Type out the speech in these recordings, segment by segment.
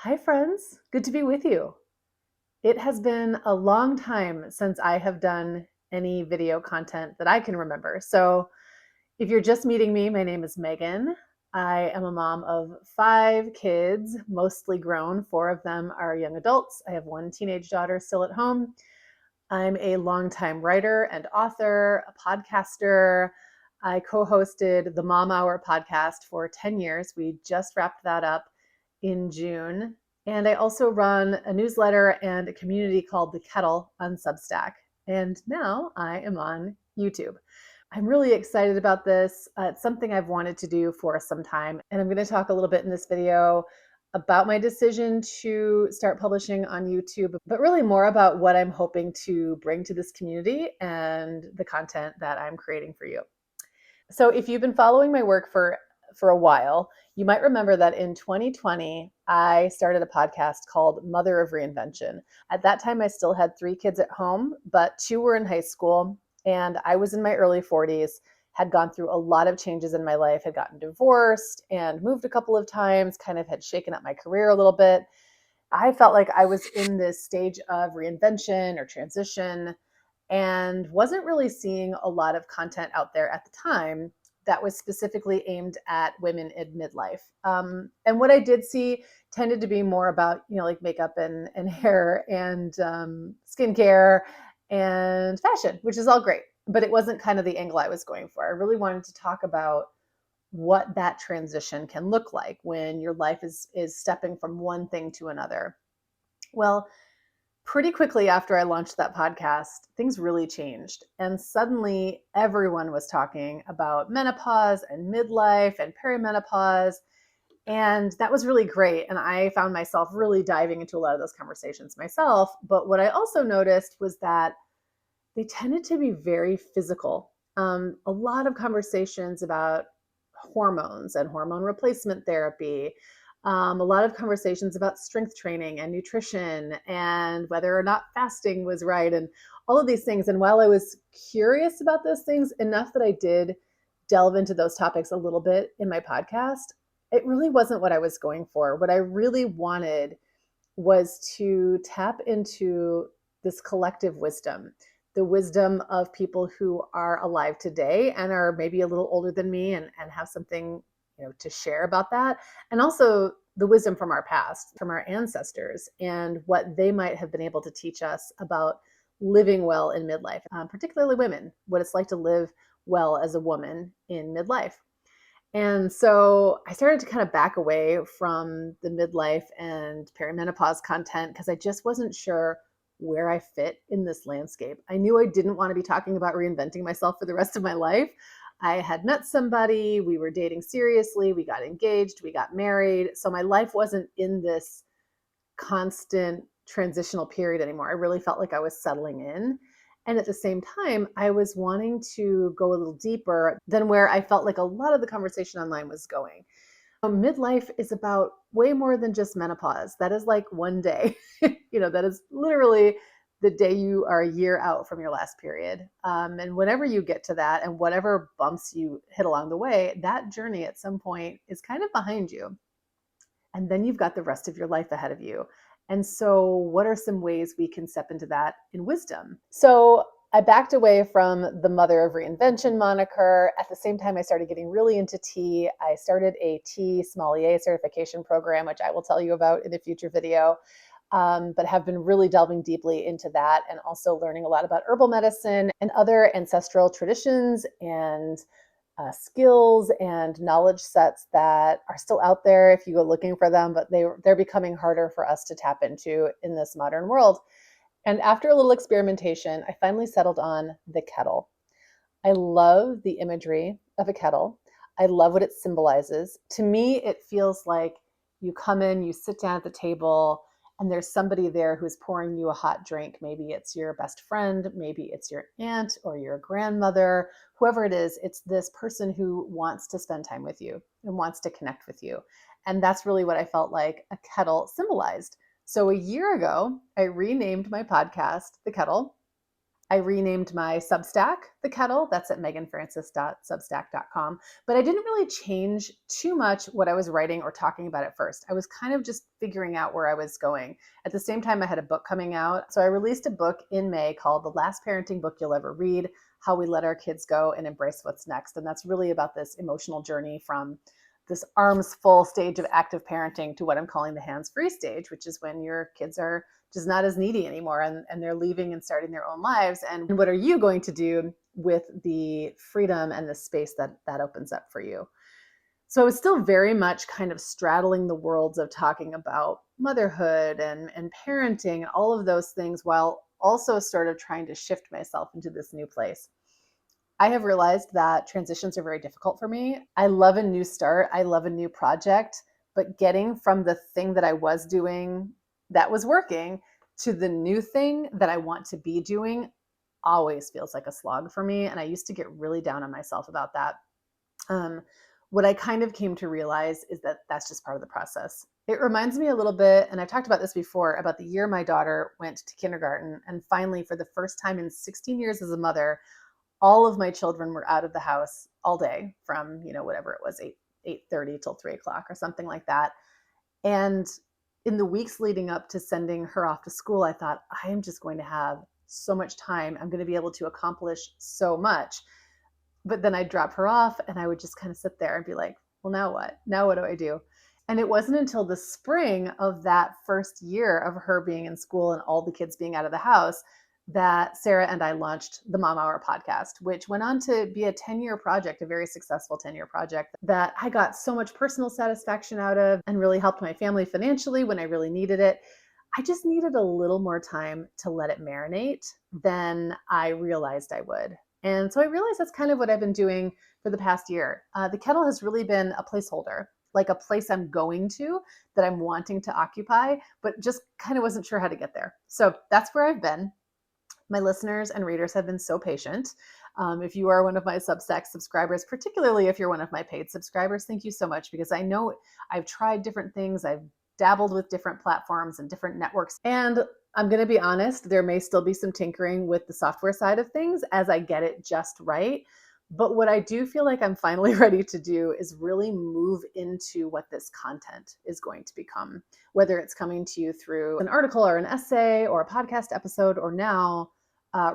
Hi, friends. Good to be with you. It has been a long time since I have done any video content that I can remember. So, if you're just meeting me, my name is Megan. I am a mom of 5 kids, mostly grown. 4 of them are young adults. I have one teenage daughter still at home. I'm a longtime writer and author, a podcaster. I co hosted the Mom Hour podcast for 10 years. We just wrapped that up in June. And I also run a newsletter and a community called the Kettle on Substack. And now I am on YouTube. I'm really excited about this. It's something I've wanted to do for some time. And I'm going to talk a little bit in this video about my decision to start publishing on YouTube, but really more about what I'm hoping to bring to this community and the content that I'm creating for you. So if you've been following my work for a while, you might remember that in 2020, I started a podcast called Mother of Reinvention. At that time, I still had 3 kids at home, but 2 were in high school, and I was in my early 40s, had gone through a lot of changes in my life, had gotten divorced and moved a couple of times, kind of had shaken up my career a little bit. I felt like I was in this stage of reinvention or transition and wasn't really seeing a lot of content out there at the time that was specifically aimed at women in midlife. And what I did see tended to be more about, like makeup and hair and skincare and fashion, which is all great. But it wasn't kind of the angle I was going for. I really wanted to talk about what that transition can look like when your life is stepping from one thing to another. Well, pretty quickly after I launched that podcast, things really changed. And suddenly everyone was talking about menopause and midlife and perimenopause. And that was really great. And I found myself really diving into a lot of those conversations myself. But what I also noticed was that they tended to be very physical. A lot of conversations about hormones and hormone replacement therapy, a lot of conversations about strength training and nutrition and whether or not fasting was right and all of these things. And while I was curious about those things enough that I did delve into those topics a little bit in my podcast, it really wasn't what I was going for. What I really wanted was to tap into this collective wisdom, the wisdom of people who are alive today and are maybe a little older than me and have something, to share about that. And also the wisdom from our past, from our ancestors, and what they might have been able to teach us about living well in midlife, particularly women, what it's like to live well as a woman in midlife. And so I started to kind of back away from the midlife and perimenopause content because I just wasn't sure where I fit in this landscape. I knew I didn't want to be talking about reinventing myself for the rest of my life. I had met somebody, we were dating seriously, we got engaged, we got married. So my life wasn't in this constant transitional period anymore. I really felt like I was settling in. And at the same time, I was wanting to go a little deeper than where I felt like a lot of the conversation online was going. Midlife is about way more than just menopause. That is like one day. That is literally the day you are a year out from your last period. And whenever you get to that and whatever bumps you hit along the way, that journey at some point is kind of behind you. And then you've got the rest of your life ahead of you. And so, what are some ways we can step into that in wisdom? So, I backed away from the Mother of Reinvention moniker. At the same time, I started getting really into tea. I started a tea sommelier certification program, which I will tell you about in a future video, but have been really delving deeply into that and also learning a lot about herbal medicine and other ancestral traditions and skills and knowledge sets that are still out there if you go looking for them, but they're becoming harder for us to tap into in this modern world. And after a little experimentation, I finally settled on the kettle. I love the imagery of a kettle. I love what it symbolizes. To me, it feels like you come in, you sit down at the table, and there's somebody there who's pouring you a hot drink. Maybe it's your best friend, maybe it's your aunt or your grandmother, whoever it is, it's this person who wants to spend time with you and wants to connect with you. And that's really what I felt like a kettle symbolized. So a year ago, I renamed my podcast The Kettle. I renamed my Substack, The Kettle. That's at meganfrancis.substack.com. But I didn't really change too much what I was writing or talking about at first. I was kind of just figuring out where I was going. At the same time, I had a book coming out. So I released a book in May called The Last Parenting Book You'll Ever Read: How We Let Our Kids Go and Embrace What's Next. And that's really about this emotional journey from this arms full stage of active parenting to what I'm calling the hands-free stage, which is when your kids are just not as needy anymore and they're leaving and starting their own lives. And what are you going to do with the freedom and the space that opens up for you? So I was still very much kind of straddling the worlds of talking about motherhood and parenting and all of those things, while also sort of trying to shift myself into this new place. I have realized that transitions are very difficult for me. I love a new start. I love a new project, but getting from the thing that I was doing that was working to the new thing that I want to be doing always feels like a slog for me. And I used to get really down on myself about that. What I kind of came to realize is that that's just part of the process. It reminds me a little bit, and I've talked about this before, about the year my daughter went to kindergarten. And finally, for the first time in 16 years as a mother, all of my children were out of the house all day from, whatever it was, 8:30 till 3 o'clock or something like that. And in the weeks leading up to sending her off to school, I thought, I am just going to have so much time. I'm going to be able to accomplish so much. But then I'd drop her off and I would just kind of sit there and be like, well, now what? Now what do I do? And it wasn't until the spring of that first year of her being in school and all the kids being out of the house that Sarah and I launched the Mom Hour podcast, which went on to be a 10-year project, a very successful 10-year project that I got so much personal satisfaction out of and really helped my family financially when I really needed it. I just needed a little more time to let it marinate than I realized I would. And so I realized that's kind of what I've been doing for the past year. The Kettle has really been a placeholder, like a place I'm going to that I'm wanting to occupy, but just kind of wasn't sure how to get there. So that's where I've been. My listeners and readers have been so patient. If you are one of my Substack subscribers, particularly if you're one of my paid subscribers, thank you so much, because I know I've tried different things. I've dabbled with different platforms and different networks. And I'm going to be honest, there may still be some tinkering with the software side of things as I get it just right. But what I do feel like I'm finally ready to do is really move into what this content is going to become, whether it's coming to you through an article or an essay or a podcast episode, or now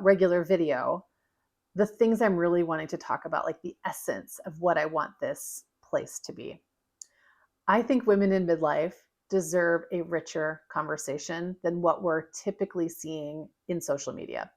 regular video. The things I'm really wanting to talk about, like the essence of what I want this place to be. I think women in midlife deserve a richer conversation than what we're typically seeing in social media.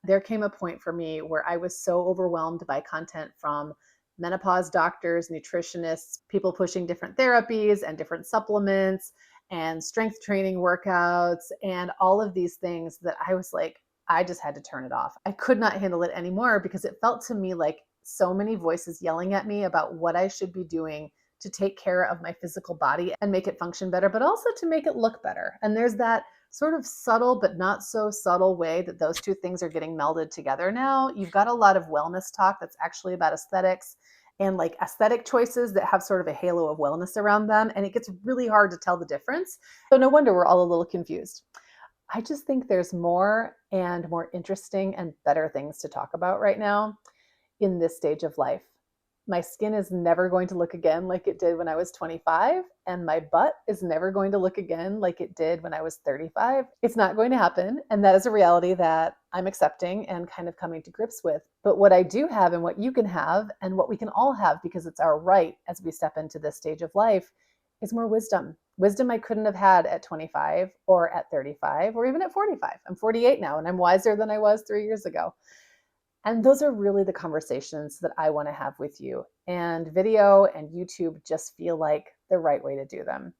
There came a point for me where I was so overwhelmed by content from menopause doctors, nutritionists, people pushing different therapies and different supplements and strength training workouts and all of these things that I was like, I just had to turn it off. I could not handle it anymore because it felt to me like so many voices yelling at me about what I should be doing to take care of my physical body and make it function better, but also to make it look better. And there's that sort of subtle but not so subtle way that those two things are getting melded together now. You've got a lot of wellness talk that's actually about aesthetics and like aesthetic choices that have sort of a halo of wellness around them. And it gets really hard to tell the difference. So no wonder we're all a little confused. I just think there's more and more interesting and better things to talk about right now in this stage of life. My skin is never going to look again like it did when I was 25, and my butt is never going to look again like it did when I was 35. It's not going to happen, and that is a reality that I'm accepting and kind of coming to grips with. But what I do have, and what you can have, and what we can all have because it's our right as we step into this stage of life, is more wisdom. Wisdom I couldn't have had at 25 or at 35 or even at 45. I'm 48 now, and I'm wiser than I was 3 years ago. And those are really the conversations that I want to have with you. And video and YouTube just feel like the right way to do them.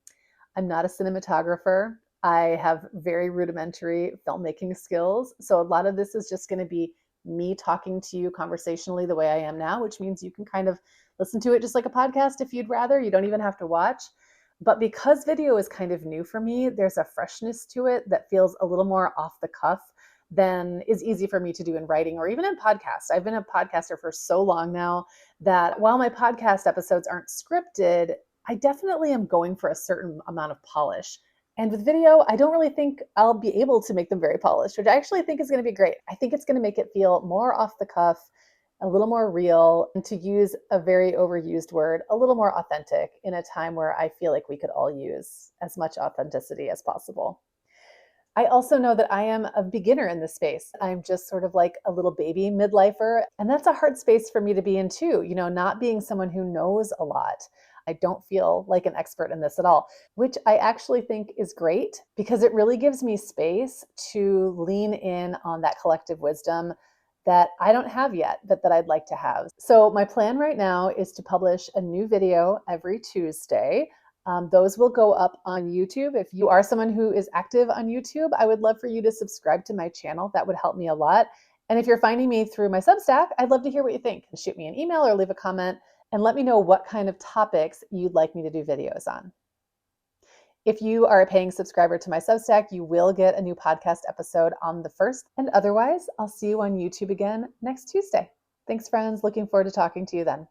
I'm not a cinematographer. I have very rudimentary filmmaking skills. So a lot of this is just going to be me talking to you conversationally the way I am now, which means you can kind of listen to it just like a podcast if you'd rather. You don't even have to watch. But because video is kind of new for me, there's a freshness to it that feels a little more off the cuff than is easy for me to do in writing or even in podcasts. I've been a podcaster for so long now that while my podcast episodes aren't scripted, I definitely am going for a certain amount of polish. And with video, I don't really think I'll be able to make them very polished, which I actually think is going to be great. I think it's going to make it feel more off the cuff, a little more real, and to use a very overused word, a little more authentic in a time where I feel like we could all use as much authenticity as possible. I also know that I am a beginner in this space. I'm just sort of like a little baby midlifer. And that's a hard space for me to be in too, not being someone who knows a lot. I don't feel like an expert in this at all, which I actually think is great because it really gives me space to lean in on that collective wisdom that I don't have yet, but that I'd like to have. So, my plan right now is to publish a new video every Tuesday. Those will go up on YouTube. If you are someone who is active on YouTube, I would love for you to subscribe to my channel. That would help me a lot. And if you're finding me through my Substack, I'd love to hear what you think. Shoot me an email or leave a comment and let me know what kind of topics you'd like me to do videos on. If you are a paying subscriber to my Substack, you will get a new podcast episode on the first. And otherwise, I'll see you on YouTube again next Tuesday. Thanks, friends. Looking forward to talking to you then.